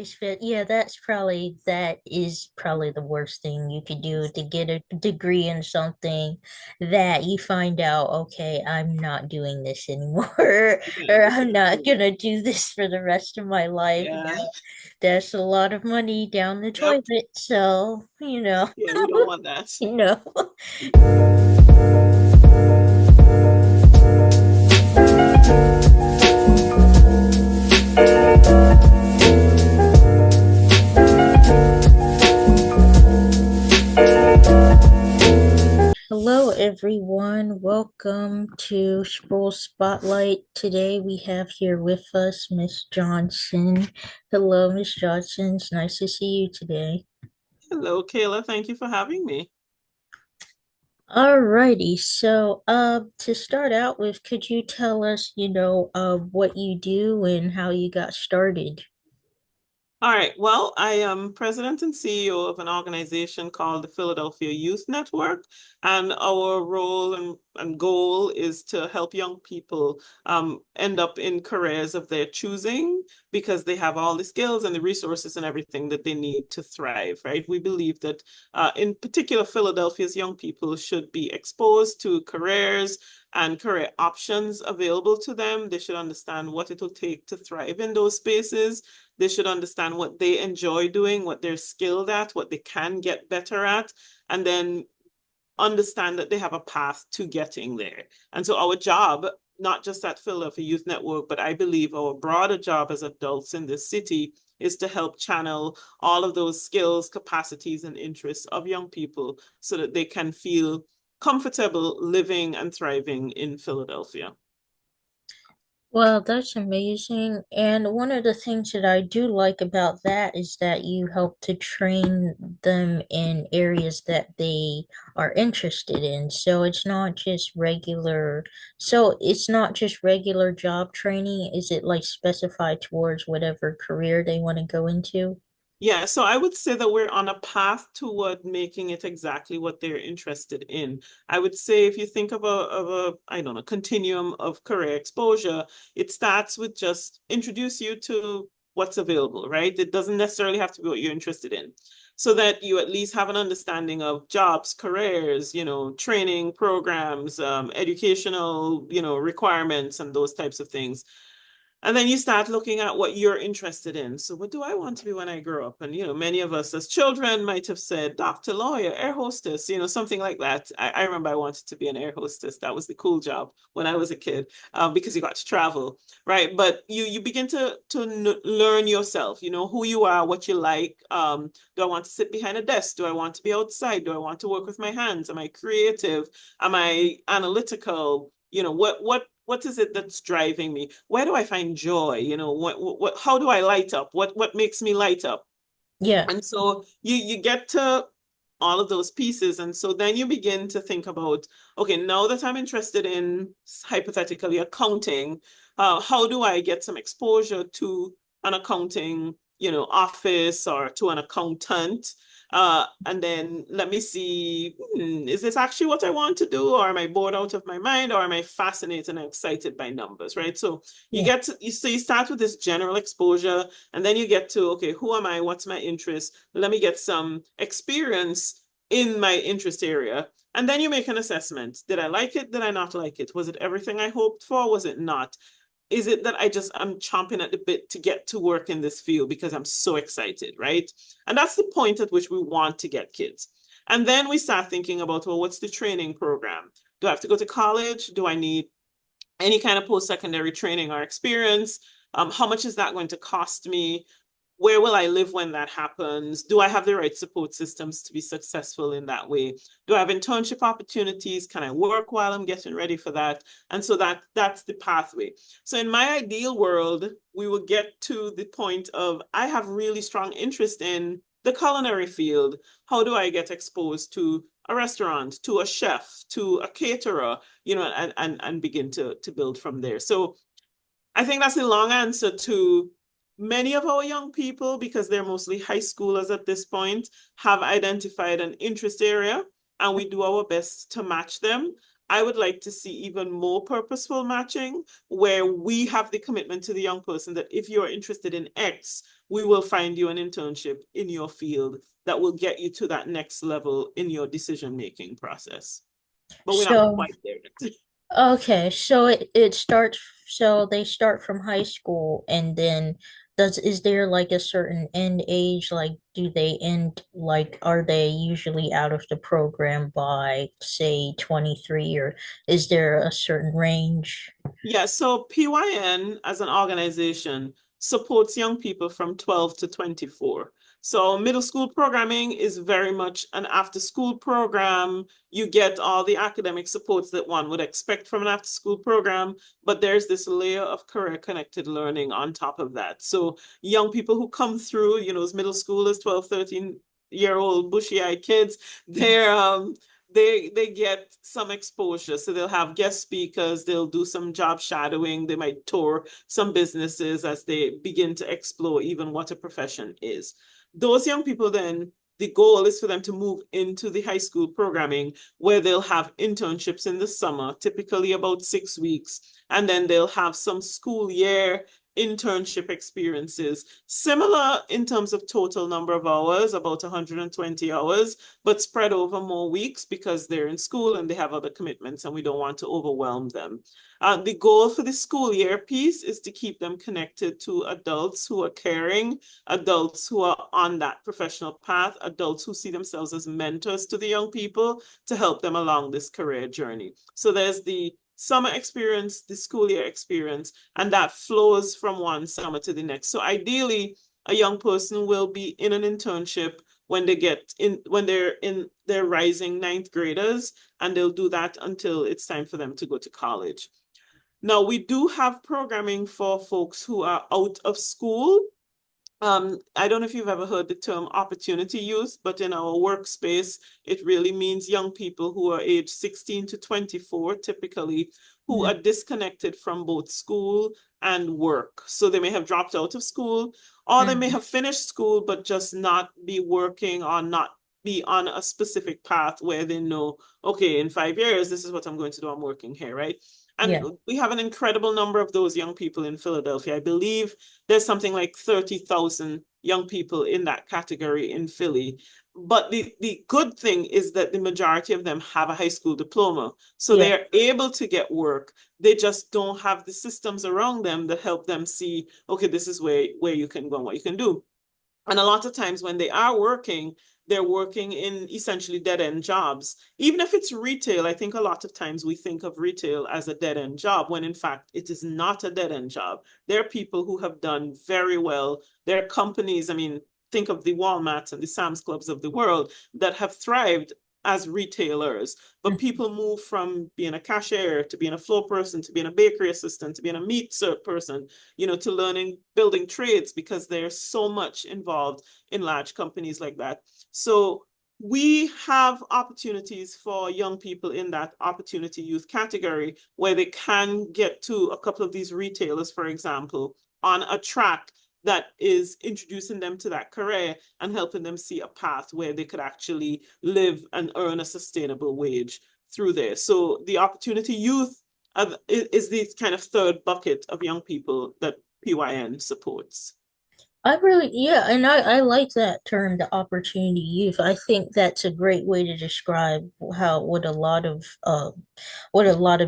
Yeah, that is probably the worst thing you could do to get a degree in something that you find out, okay, I'm not doing this anymore, Yeah, or this I'm isn't not me. gonna do this for the rest of my life. Yeah. That's a lot of money down the Yep. toilet, so Yeah, we don't want that. you know. Hello, everyone. Welcome to Spruill Spotlight. Today we have here with us Miss Johnson. Hello, Miss Johnson. It's nice to see you today. Hello, Kayla. Thank you for having me. Alrighty, so to start out with, could you tell us, what you do and how you got started? All right. Well, I am president and CEO of an organization called the Philadelphia Youth Network, and our role and goal is to help young people end up in careers of their choosing because they have all the skills and the resources and everything that they need to thrive, right? We believe that, in particular, Philadelphia's young people should be exposed to careers and career options available to them. They should understand what it will take to thrive in those spaces. They should understand what they enjoy doing, what they're skilled at, what they can get better at, and then understand that they have a path to getting there. And so our job, not just at Philadelphia Youth Network, but I believe our broader job as adults in this city is to help channel all of those skills, capacities, and interests of young people so that they can feel comfortable living and thriving in Philadelphia. Well, that's amazing. And one of the things that I do like about that is that you help to train them in areas that they are interested in. So it's not just regular job training. Is it like specified towards whatever career they want to go into? Yeah, so I would say that we're on a path toward making it exactly what they're interested in. I would say if you think of a I don't know, continuum of career exposure, it starts with just introduce you to what's available, right? It doesn't necessarily have to be what you're interested in. So that you at least have an understanding of jobs, careers, training programs, educational, requirements and those types of things. And then you start looking at what you're interested in. So, what do I want to be when I grow up? And, many of us as children might have said doctor, lawyer, air hostess, something like that. I remember I wanted to be an air hostess. That was the cool job when I was a kid, because you got to travel, right? But you begin to learn yourself, who you are, what you like. Do I want to sit behind a desk? Do I want to be outside? Do I want to work with my hands? Am I creative? Am I analytical? What is it that's driving me? Where do I find joy? What how do I light up? What makes me light up? Yeah. And so you get to all of those pieces. And so then you begin to think about, okay, now that I'm interested in hypothetically accounting, how do I get some exposure to an accounting, office or to an accountant? And then let me see, is this actually what I want to do? Or am I bored out of my mind? Or am I fascinated and excited by numbers, right? So Yeah. you start with this general exposure, and then you get to, okay, who am I? What's my interest? Let me get some experience in my interest area. And then you make an assessment. Did I like it? Did I not like it? Was it everything I hoped for? Was it not? Is it that I'm chomping at the bit to get to work in this field because I'm so excited, right? And that's the point at which we want to get kids. And then we start thinking about, well, what's the training program? Do I have to go to college? Do I need any kind of post-secondary training or experience? How much is that going to cost me? Where will I live when that happens? Do I have the right support systems to be successful in that way? Do I have internship opportunities? Can I work while I'm getting ready for that? And so that's the pathway. So in my ideal world, we will get to the point of I have really strong interest in the culinary field. How do I get exposed to a restaurant, to a chef, to a caterer, and begin to build from there. So I think that's a long answer to many of our young people, because they're mostly high schoolers at this point, have identified an interest area, and we do our best to match them. I would like to see even more purposeful matching where we have the commitment to the young person that if you're interested in X, we will find you an internship in your field that will get you to that next level in your decision making process. But we're not So quite there yet. okay, so it starts so they start from high school and then does is there like a certain end age? Like do they end like are they usually out of the program by say 23 or is there a certain range? Yeah, so PYN as an organization supports young people from 12 to 24. So middle school programming is very much an after school program. You get all the academic supports that one would expect from an after school program, but there's this layer of career connected learning on top of that. So young people who come through, as middle schoolers, 12, 13-year-old bushy-eyed kids, they're they get some exposure. So they'll have guest speakers, they'll do some job shadowing, they might tour some businesses as they begin to explore even what a profession is. Those young people then, the goal is for them to move into the high school programming where they'll have internships in the summer, typically about 6 weeks, and then they'll have some school year internship experiences, similar in terms of total number of hours, about 120 hours, but spread over more weeks because they're in school and they have other commitments and we don't want to overwhelm them. The goal for the school year piece is to keep them connected to adults who are caring, adults who are on that professional path, adults who see themselves as mentors to the young people to help them along this career journey. So there's the summer experience, the school year experience, and that flows from one summer to the next. So ideally, a young person will be in an internship when they're in their rising ninth graders, and they'll do that until it's time for them to go to college. Now, we do have programming for folks who are out of school. I don't know if you've ever heard the term opportunity youth, but in our workspace, it really means young people who are age 16 to 24, typically, who Mm, are disconnected from both school and work. So they may have dropped out of school, or they may mm, have finished school, but just not be working or not be on a specific path where they know, okay, in 5 years, this is what I'm going to do. I'm working here, right? And yeah. we have an incredible number of those young people in Philadelphia. I believe there's something like 30,000 young people in that category in Philly. But the good thing is that the majority of them have a high school diploma. So Yeah. they are able to get work. They just don't have the systems around them that help them see, okay, this is where you can go and what you can do. And a lot of times when they are working, they're working in essentially dead end jobs. Even if it's retail, I think a lot of times we think of retail as a dead end job when in fact it is not a dead end job. There are people who have done very well. There are companies, I mean, think of the Walmarts and the Sam's Clubs of the world that have thrived as retailers. But Mm. people move from being a cashier to being a floor person to being a bakery assistant to being a meat person, to learning building trades because there's so much involved in large companies like that. So we have opportunities for young people in that opportunity youth category where they can get to a couple of these retailers, for example, on a track that is introducing them to that career and helping them see a path where they could actually live and earn a sustainable wage through there. So the opportunity youth is the kind of third bucket of young people that PYN supports. I really, yeah, and I like that term, the opportunity youth. I think that's a great way to describe how what a lot of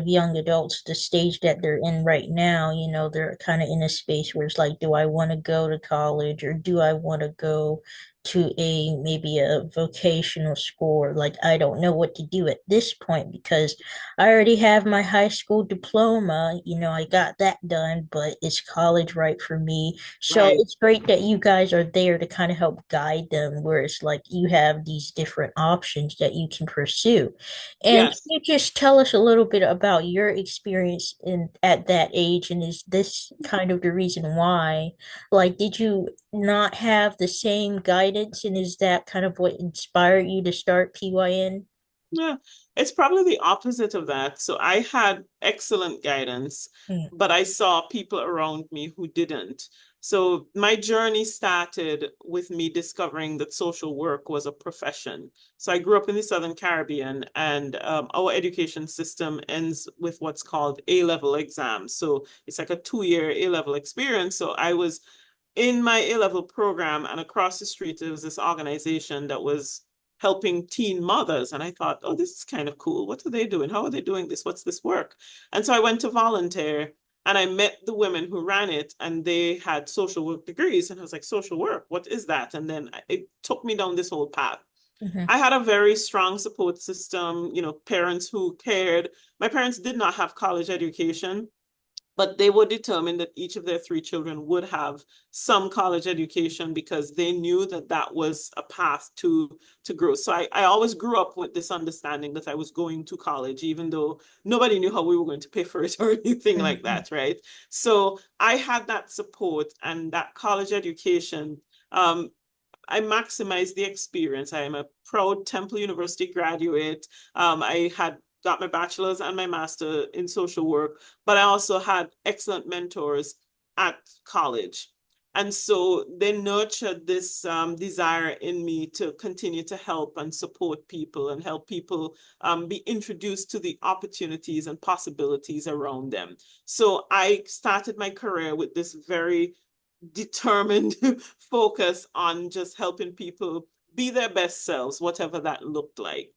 young adults, the stage that they're in right now, they're kind of in a space where it's like, do I want to go to college or do I want to go to a maybe a vocational school or like I don't know what to do at this point because I already have my high school diploma, I got that done, but is college right for me? So Right. it's great that you guys are there to kind of help guide them, where it's like you have these different options that you can pursue. And can Yes. you just tell us a little bit about your experience in at that age? And is this kind of the reason why? Like, did you not have the same guidance? And is that kind of what inspired you to start PYN? Yeah, it's probably the opposite of that. So I had excellent guidance, Mm, but I saw people around me who didn't. So my journey started with me discovering that social work was a profession. So I grew up in the Southern Caribbean, and our education system ends with what's called A-level exams. So it's like a 2-year A-level experience. So I was in my A-level program, and across the street there was this organization that was helping teen mothers. And I thought, oh, this is kind of cool. What are they doing? How are they doing this? What's this work? And so I went to volunteer, and I met the women who ran it, and they had social work degrees. And I was like, social work, what is that? And then it took me down this whole path. Hmm. I had a very strong support system, parents who cared. My parents did not have college education, but they were determined that each of their 3 children would have some college education because they knew that that was a path to grow. So I always grew up with this understanding that I was going to college, even though nobody knew how we were going to pay for it or anything like Hmm. that, right? So I had that support and that college education. I maximize the experience. I am a proud Temple University graduate. I had got my bachelor's and my master in social work, but I also had excellent mentors at college. And so they nurtured this desire in me to continue to help and support people and help people be introduced to the opportunities and possibilities around them. So I started my career with this very determined focus on just helping people be their best selves, whatever that looked like.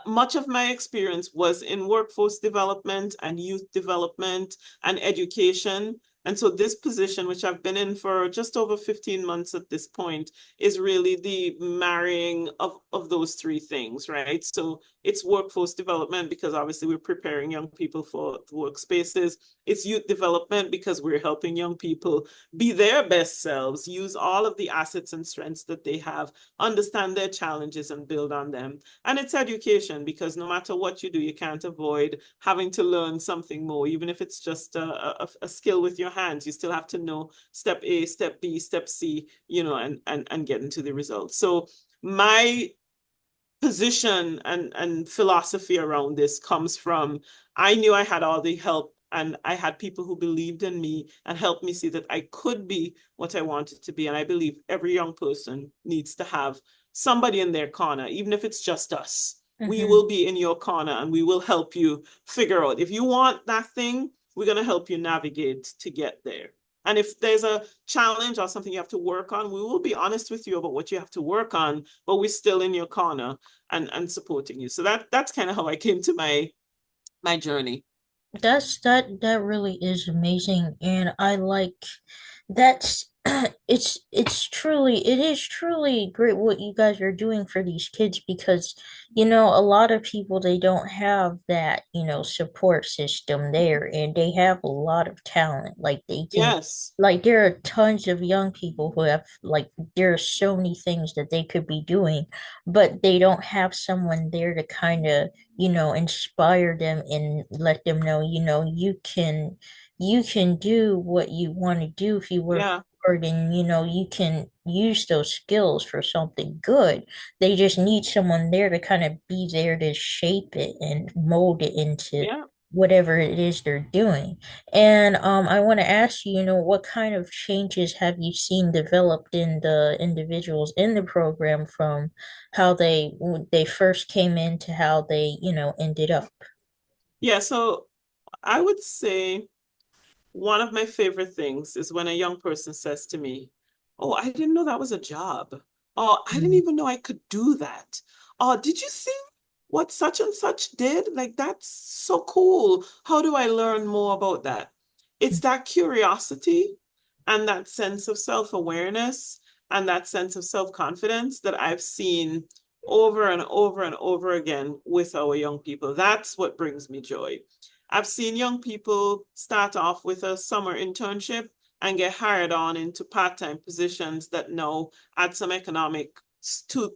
Much of my experience was in workforce development and youth development and education. And so this position, which I've been in for just over 15 months at this point, is really the marrying of those three things, right? So it's workforce development because obviously we're preparing young people for workspaces. It's youth development because we're helping young people be their best selves, use all of the assets and strengths that they have, understand their challenges and build on them. And it's education because no matter what you do, you can't avoid having to learn something more, even if it's just a skill with your hands. You still have to know step A, step B, step C, and get into the results. So my position and philosophy around this comes from I knew I had all the help and I had people who believed in me and helped me see that I could be what I wanted to be. And I believe every young person needs to have somebody in their corner, even if it's just us. We Hmm. will be in your corner and we will help you figure out. If you want that thing, we're going to help you navigate to get there. And if there's a challenge or something you have to work on, we will be honest with you about what you have to work on, but we're still in your corner and supporting you. So that's kind of how I came to my journey. That really is amazing, and I like that's it is truly great what you guys are doing for these kids because a lot of people they don't have that support system there, and they have a lot of talent. Like they can Yes. like there are tons of young people who have like there are so many things that they could be doing, but they don't have someone there to kind of inspire them and let them know, you can do what you want to do if you work Yeah. hard, and you can use those skills for something good. They just need someone there to kind of be there to shape it and mold it into Yeah. whatever it is they're doing. And I want to ask you, what kind of changes have you seen developed in the individuals in the program from how they first came in to how they, ended up? Yeah. So I would say one of my favorite things is when a young person says to me, oh, I didn't know that was a job. Oh, I didn't Mm. even know I could do that. Oh, did you see what such and such did? Like, that's so cool. How do I learn more about that? It's that curiosity and that sense of self-awareness and that sense of self-confidence that I've seen over and over and over again with our young people. That's what brings me joy. I've seen young people start off with a summer internship and get hired on into part-time positions that now add some economic to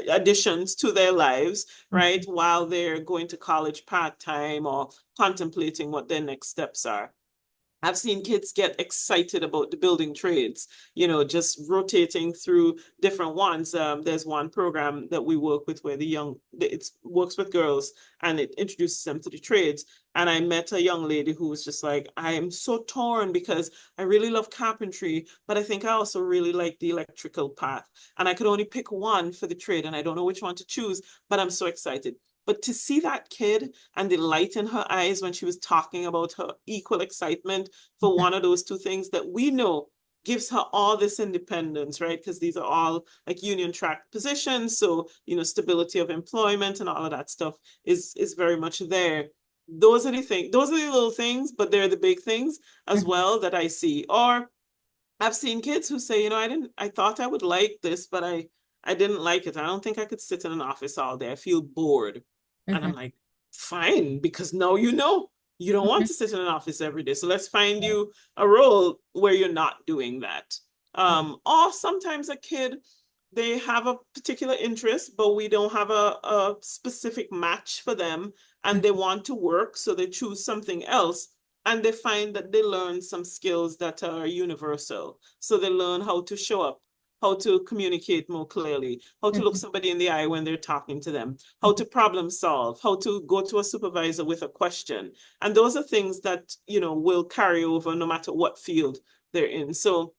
additions to their lives, right? While they're going to college part-time or contemplating what their next steps are. I've seen kids get excited about the building trades, just rotating through different ones. There's one program that we work with where it works with girls and it introduces them to the trades. And I met a young lady who was just like, I am so torn because I really love carpentry, but I think I also really like the electrical path. And I could only pick one for the trade and I don't know which one to choose, but I'm so excited. But to see that kid and the light in her eyes when she was talking about her equal excitement for one of those two things that we know gives her all this independence, right? Because these are all like union track positions. So, stability of employment and all of that stuff is very much there. Those are the little things, but they're the big things as Mhm. well that I see. Or I've seen kids who say, I thought I would like this, but I didn't like it. I don't think I could sit in an office all day. I feel bored. And I'm Mhm. like, fine, because now you don't want Mhm. to sit in an office every day. So let's find you a role where you're not doing that. Or sometimes a kid, they have a particular interest, but we don't have a specific match for them, and they want to work, so they choose something else and they find that they learn some skills that are universal. So they learn how to show up, how to communicate more clearly, how to look Mhm. somebody in the eye when they're talking to them, how Mhm. to problem solve, how to go to a supervisor with a question. And those are things that, will carry over no matter what field they're in. So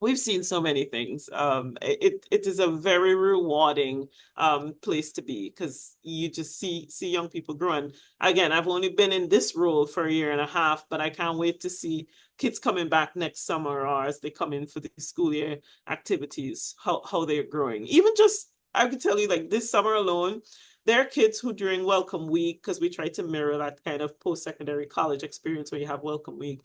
we've seen so many things. It is a very rewarding place to be because you just see young people growing. Again, I've only been in this role for a year and a half, but I can't wait to see kids coming back next summer or as they come in for the school year activities, how they're growing. Even just I could tell you like this summer alone, there are kids who during welcome week, because we try to mirror that kind of post-secondary college experience where you have welcome week,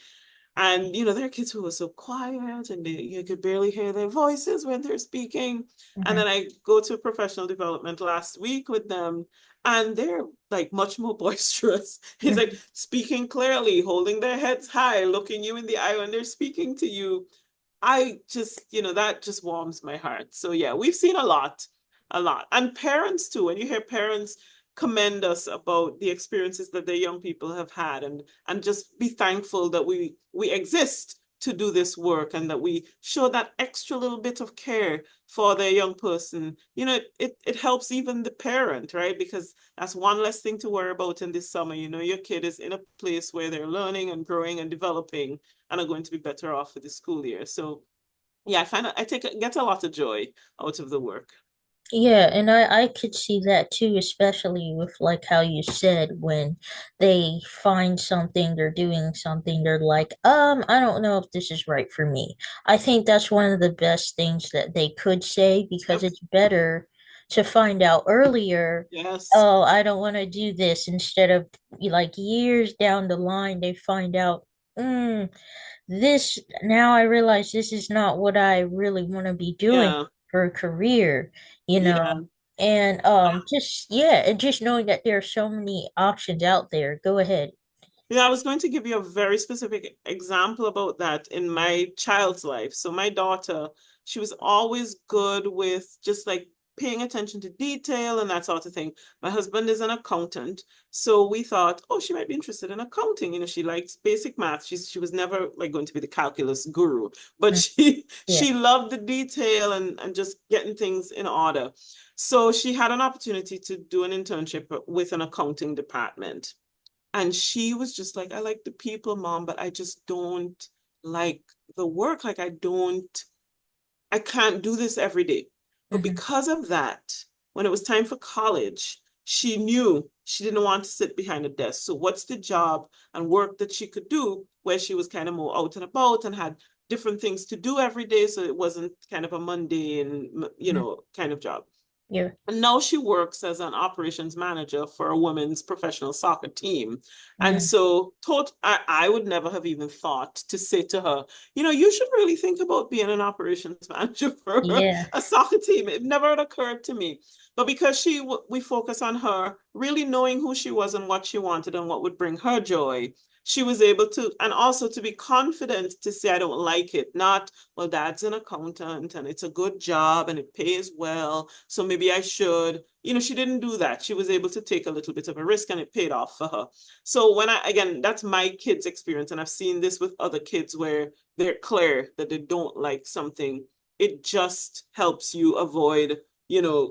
and there are kids who are so quiet and you could barely hear their voices when they're speaking. And Mhm. then I go to professional development last week with them, and they're like much more boisterous. He's like Mhm. speaking clearly, holding their heads high, looking you in the eye when they're speaking to you. I just, that just warms my heart. So yeah, we've seen a lot, a lot. And parents too. When you hear parents commend us about the experiences that their young people have had and just be thankful that we exist to do this work and that we show that extra little bit of care for their young person, it helps even the parent, right? Because that's one less thing to worry about in this summer. Your kid is in a place where they're learning and growing and developing and are going to be better off for the school year. So yeah, get a lot of joy out of the work. Yeah, and I could see that too, especially with like how you said when they find something, they're doing something, they're like, I don't know if this is right for me. I think that's one of the best things that they could say because Yep. it's better to find out earlier, Yes. oh, I don't want to do this instead of like years down the line they find out, mm, this now I realize this is not what I really want to be doing Yeah. for a career, you know. Yeah. And just yeah, and just knowing that there are so many options out there. Go ahead. Yeah, I was going to give you a very specific example about that in my child's life. So my daughter, she was always good with just like paying attention to detail and that sort of thing. My husband is an accountant, so we thought, oh, she might be interested in accounting. She likes basic math. She was never like going to be the calculus guru, but Mm. she Yeah. she loved the detail and just getting things in order. So she had an opportunity to do an internship with an accounting department. And she was just like, I like the people, mom, but I just don't like the work. Like, I can't do this every day. But Hmm. because of that, when it was time for college, she knew she didn't want to sit behind a desk. So, what's the job and work that she could do where she was kind of more out and about and had different things to do every day? So, it wasn't kind of a mundane, kind of job. Yeah. And now she works as an operations manager for a women's professional soccer team. And Mm. so I would never have even thought to say to her, you should really think about being an operations manager for Yeah. a soccer team. It never had occurred to me. But because we focus on her really knowing who she was and what she wanted and what would bring her joy, she was able to, and also to be confident to say, I don't like it. Not, well, dad's an accountant and it's a good job and it pays well. So maybe I should. She didn't do that. She was able to take a little bit of a risk and it paid off for her. So again, that's my kids' experience. And I've seen this with other kids where they're clear that they don't like something. It just helps you avoid,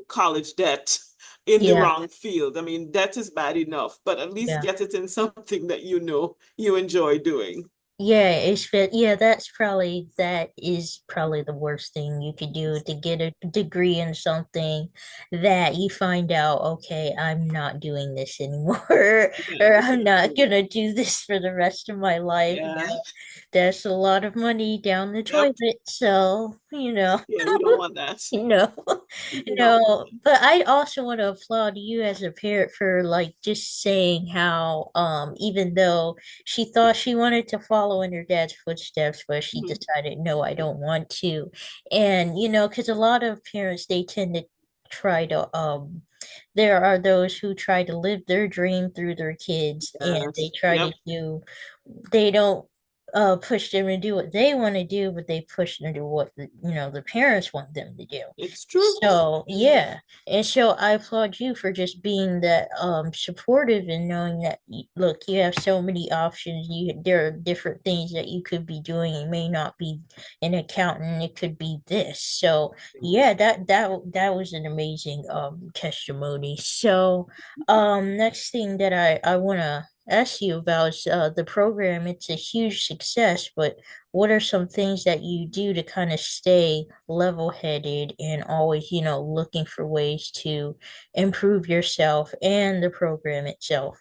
college debt in the Yeah, wrong field. I mean, that is bad enough, but at least yeah. get it in something that you enjoy doing. Yeah, yeah, that is probably the worst thing you could do to get a degree in something that you find out, okay, I'm not doing this anymore, Yeah, or this I'm is not true. gonna do this for the rest of my life. Yeah. That's a lot of money down the Yep. toilet, so, Yeah, we don't want that. No, We don't want no, but I also want to applaud you as a parent for like just saying how even though she thought she wanted to follow in her dad's footsteps, but she Mhm. decided no, I don't want to. And because a lot of parents they tend to try to there are those who try to live their dream through their kids and they Yes. try to Yep. do they don't push them to do what they want to do, but they push them to do what the parents want them to do. It's true. So yeah, and so I applaud you for just being that supportive and knowing that look, you have so many options. There are different things that you could be doing. It may not be an accountant. It could be this. So yeah, that was an amazing testimony. So next thing that I want to ask you about is the program. It's a huge success, but what are some things that you do to kind of stay level-headed and always, looking for ways to improve yourself and the program itself?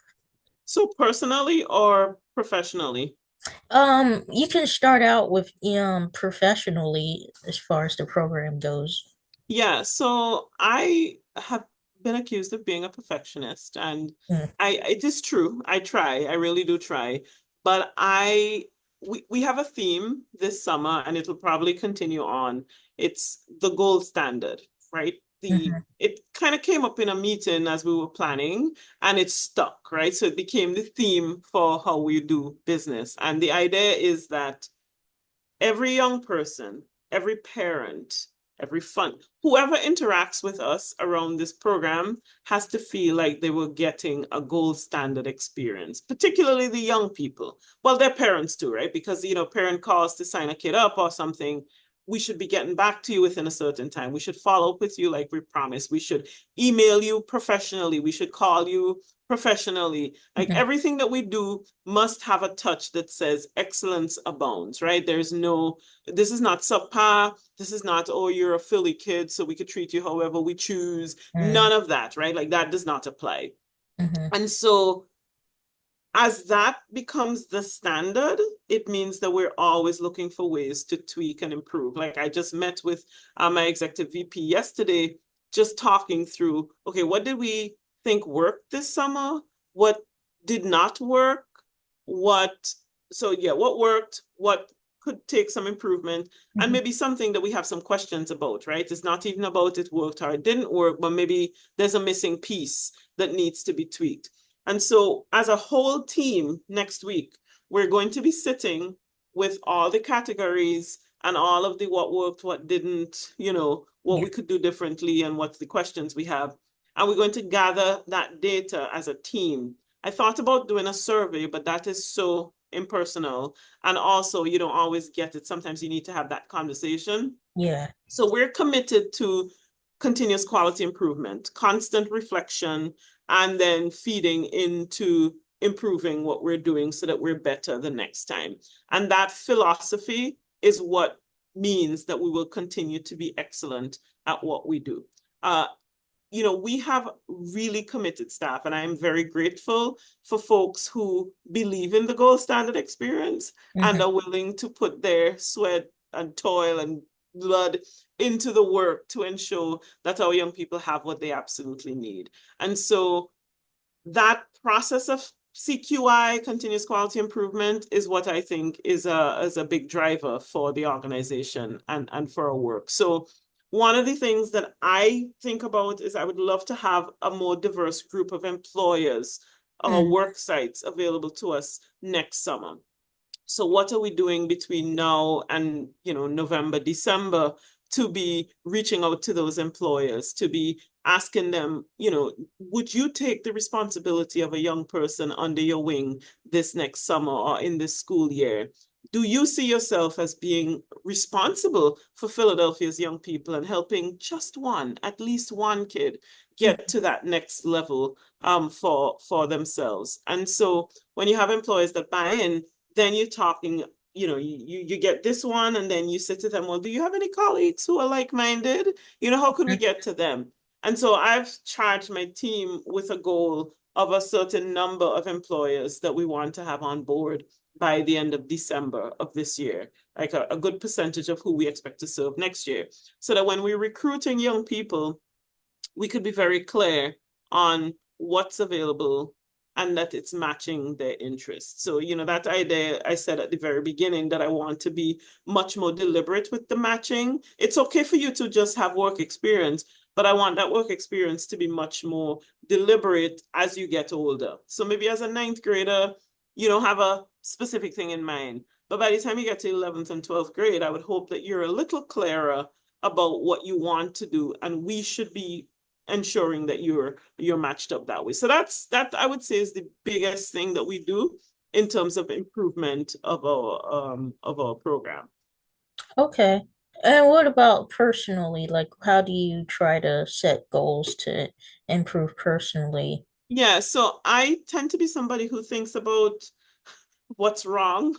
So personally or professionally? You can start out with professionally as far as the program goes. Yeah, so I have been accused of being a perfectionist, and Mm, it is true. I try, I really do try, but we have a theme this summer, and it'll probably continue on. It's the gold standard, right? mhm. It kind of came up in a meeting as we were planning, and it stuck, right? So it became the theme for how we do business, and the idea is that every young person, every parent, every fund, whoever interacts with us around this program has to feel like they were getting a gold standard experience, particularly the young people. Well, their parents too, right? Because, parent calls to sign a kid up or something. We should be getting back to you within a certain time. We should follow up with you like we promised. We should email you professionally. We should call you professionally. Like Mhm. everything that we do must have a touch that says excellence abounds, right? This is not subpar. This is not, oh, you're a Philly kid, so we could treat you however we choose. Mm, None of that, right? Like that does not apply. mhm. And so as that becomes the standard, it means that we're always looking for ways to tweak and improve. Like I just met with my executive VP yesterday, just talking through, okay, what did we think worked this summer? What did not work? What, so yeah, what worked? What could take some improvement? And Mhm. maybe something that we have some questions about, right? It's not even about it worked or it didn't work, but maybe there's a missing piece that needs to be tweaked. And so, as a whole team next week, we're going to be sitting with all the categories and all of the what worked, what didn't, what Yeah, we could do differently, and what's the questions we have. And we're going to gather that data as a team. I thought about doing a survey, but that is so impersonal. And also, you don't always get it. Sometimes you need to have that conversation. yeah, So we're committed to continuous quality improvement, constant reflection, and then feeding into improving what we're doing so that we're better the next time. And that philosophy is what means that we will continue to be excellent at what we do. Uh, we have really committed staff, and I am very grateful for folks who believe in the gold standard experience and mhm. are willing to put their sweat and toil and blood into the work to ensure that our young people have what they absolutely need. And so that process of CQI, continuous quality improvement, is what I think is a big driver for the organization and for our work. So one of the things that I think about is I would love to have a more diverse group of employers Mm. work sites available to us next summer. So what are we doing between now and, November, December to be reaching out to those employers, to be asking them, would you take the responsibility of a young person under your wing this next summer or in this school year? Do you see yourself as being responsible for Philadelphia's young people and helping just one, at least one kid get to that next level for themselves? And so when you have employers that buy in, then you're talking, you get this one, and then you say to them, well, do you have any colleagues who are like-minded? How could we Mm. get to them? And so I've charged my team with a goal of a certain number of employers that we want to have on board by the end of December of this year, like a good percentage of who we expect to serve next year, so that when we're recruiting young people, we could be very clear on what's available and that it's matching their interests. So, that idea I said at the very beginning, that I want to be much more deliberate with the matching. It's okay for you to just have work experience, but I want that work experience to be much more deliberate as you get older. So maybe as a ninth grader, you don't have a specific thing in mind. But by the time you get to 11th and 12th grade, I would hope that you're a little clearer about what you want to do, and we should be ensuring that you're matched up that way. So that I would say is the biggest thing that we do in terms of improvement of our program. Okay. And what about personally? Like, how do you try to set goals to improve personally? Yeah, so I tend to be somebody who thinks about what's wrong,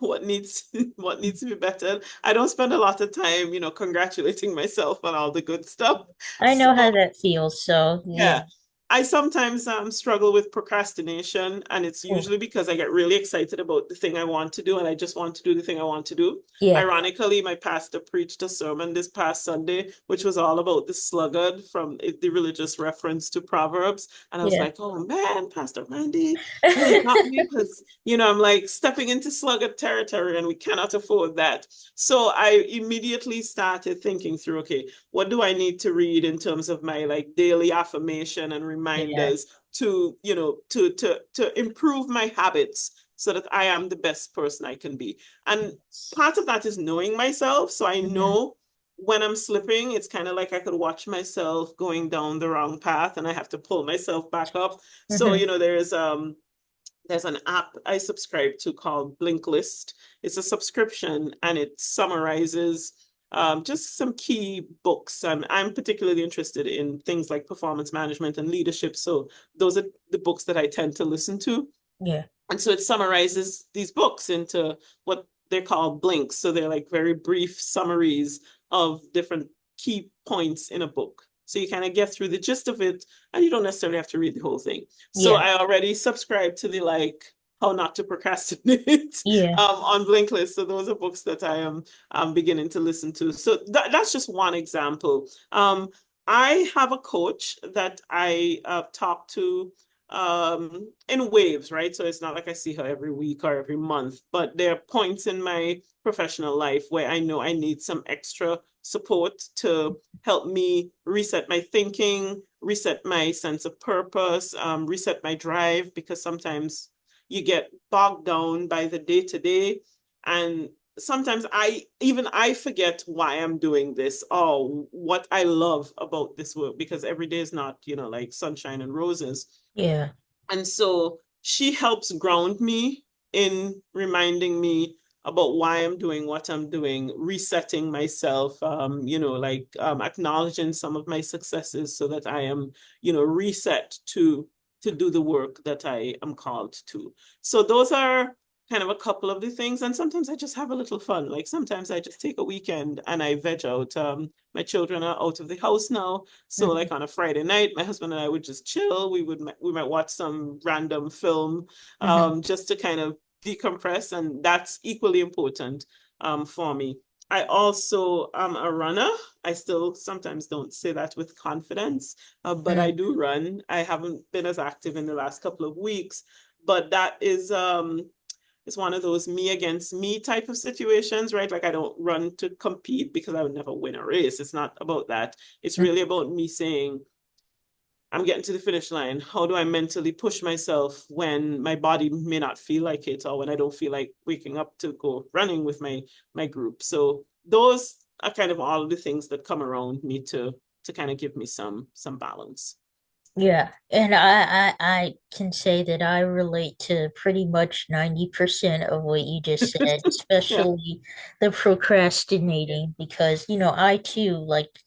what needs to be better. I don't spend a lot of time, congratulating myself on all the good stuff. I know So how that feels, so yeah. yeah. I sometimes struggle with procrastination, and it's Oh, usually because I get really excited about the thing I want to do, and I just want to do the thing I want to do. yeah, Ironically, my pastor preached a sermon this past Sunday, which was all about the sluggard from the religious reference to Proverbs. And I was yeah. like, oh man, Pastor Randy really got me, because, I'm like stepping into sluggard territory and we cannot afford that. So I immediately started thinking through, okay, what do I need to read in terms of my like daily affirmation and Yeah. reminders to, to improve my habits so that I am the best person I can be. And Yes. part of that is knowing myself. So I Mhm. know when I'm slipping, it's kind of like I could watch myself going down the wrong path and I have to pull myself back up. So, Mhm. there's an app I subscribe to called Blinklist. It's a subscription and it summarizes just some key books. I'm particularly interested in things like performance management and leadership. So those are the books that I tend to listen to. Yeah. And so it summarizes these books into what they're called blinks. So they're like very brief summaries of different key points in a book. So you kind of get through the gist of it and you don't necessarily have to read the whole thing. So Yeah. I already subscribe to the like how not to procrastinate Yeah. on Blinklist. So those are books that I am beginning to listen to. So that's just one example. I have a coach that I talk to in waves, right? So it's not like I see her every week or every month, but there are points in my professional life where I know I need some extra support to help me reset my thinking, reset my sense of purpose, reset my drive, because sometimes you get bogged down by the day to day, and sometimes I forget why I'm doing this or what I love about this work, because every day is not, like sunshine and roses. Yeah. And so she helps ground me in reminding me about why I'm doing what I'm doing, resetting myself, acknowledging some of my successes so that I am, reset to do the work that I am called to. So those are kind of a couple of the things. And sometimes I just have a little fun. Like sometimes I just take a weekend and I veg out. My children are out of the house now, so Mhm. like on a Friday night, my husband and I would just chill. We might watch some random film, Mhm. just to kind of decompress, and that's equally important for me. I also am a runner. I still sometimes don't say that with confidence, but I Mhm. do run. I haven't been as active in the last couple of weeks, but that is it's one of those me against me type of situations, right? Like I don't run to compete because I would never win a race. It's not about that. It's really about me saying, I'm getting to the finish line. How do I mentally push myself when my body may not feel like it, or when I don't feel like waking up to go running with my group? So those are kind of all of the things that come around me to kind of give me some balance. Yeah, and I can say that I relate to pretty much 90% of what you just said, Yeah. especially the procrastinating, because I too like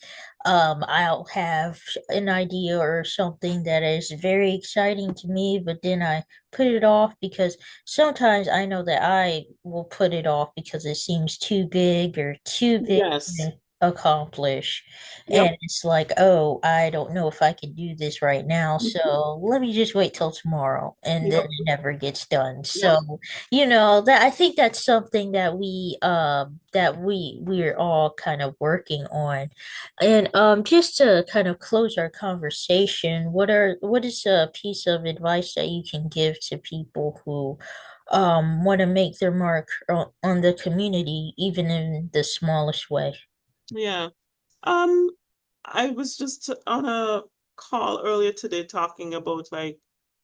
I'll have an idea or something that is very exciting to me, but then I put it off because sometimes I know that I will put it off because it seems too big or too big Yes. to accomplish. Yep. And it's like, oh, I don't know if I can do this right now, so let me just wait till tomorrow. And then Yep. it never gets done. Yep. So, that I think that's something that we're all kind of working on. And just to kind of close our conversation, what is a piece of advice that you can give to people who want to make their mark on the community, even in the smallest way? Yeah. Um, I was just on a call earlier today talking about like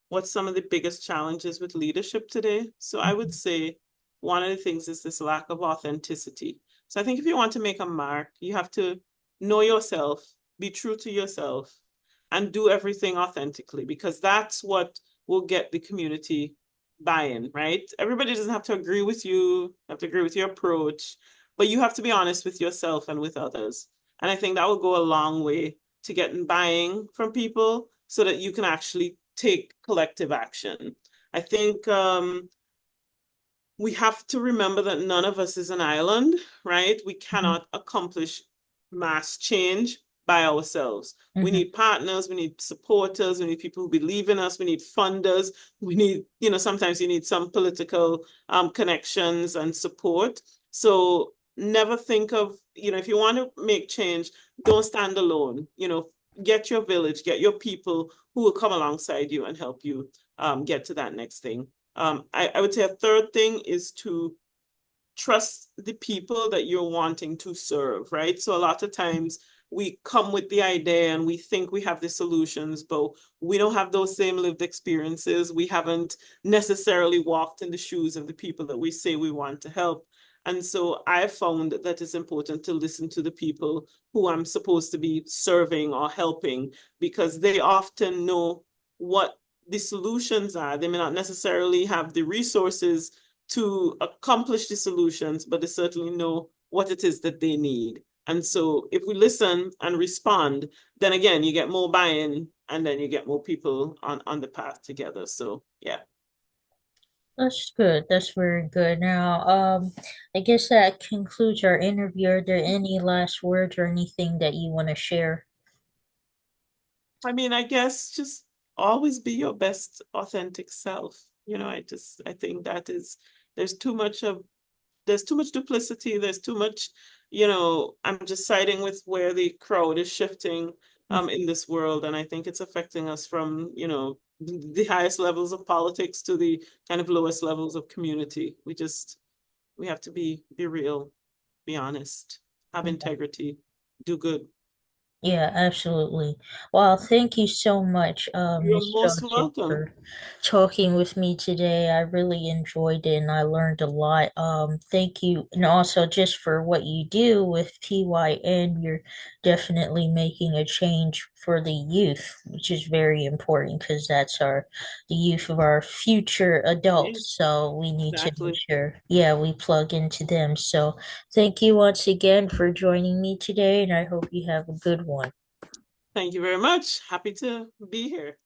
what's some of the biggest challenges with leadership today. So I would say one of the things is this lack of authenticity. So I think if you want to make a mark, you have to know yourself, be true to yourself, and do everything authentically because that's what will get the community buy-in, right? Everybody doesn't have to agree with you, have to agree with your approach, but you have to be honest with yourself and with others. And I think that will go a long way to getting buying from people so that you can actually take collective action. I think we have to remember that none of us is an island, right? We Mhm. cannot accomplish mass change by ourselves. We Mhm. need partners, we need supporters, we need people who believe in us, we need funders, we need, sometimes you need some political connections and support. So never think of, if you want to make change, don't stand alone. Get your village, get your people who will come alongside you and help you get to that next thing. I would say a third thing is to trust the people that you're wanting to serve, right? So a lot of times we come with the idea and we think we have the solutions, but we don't have those same lived experiences. We haven't necessarily walked in the shoes of the people that we say we want to help. And so I found that it's important to listen to the people who I'm supposed to be serving or helping because they often know what the solutions are. They may not necessarily have the resources to accomplish the solutions, but they certainly know what it is that they need. And so if we listen and respond, then again, you get more buy-in and then you get more people on the path together. So yeah. That's good. That's very good. Now, I guess that concludes our interview. Are there any last words or anything that you want to share? I mean, I guess just always be your best authentic self. I think that is there's too much of there's too much duplicity. There's too much, I'm just siding with where the crowd is shifting in this world. And I think it's affecting us from, the highest levels of politics to the kind of lowest levels of community. We have to be real, be honest, have integrity, do good. Yeah, absolutely. Well, thank you so much, You're Miss most Johnson, welcome. for talking with me today. I really enjoyed it and I learned a lot. Thank you. And also just for what you do with PYN, you're definitely making a change for the youth, which is very important because that's the youth of our future Yeah, adults. So we need to make exactly. sure, yeah, we plug into them. So thank you once again for joining me today, and I hope you have a good one. Thank you very much. Happy to be here.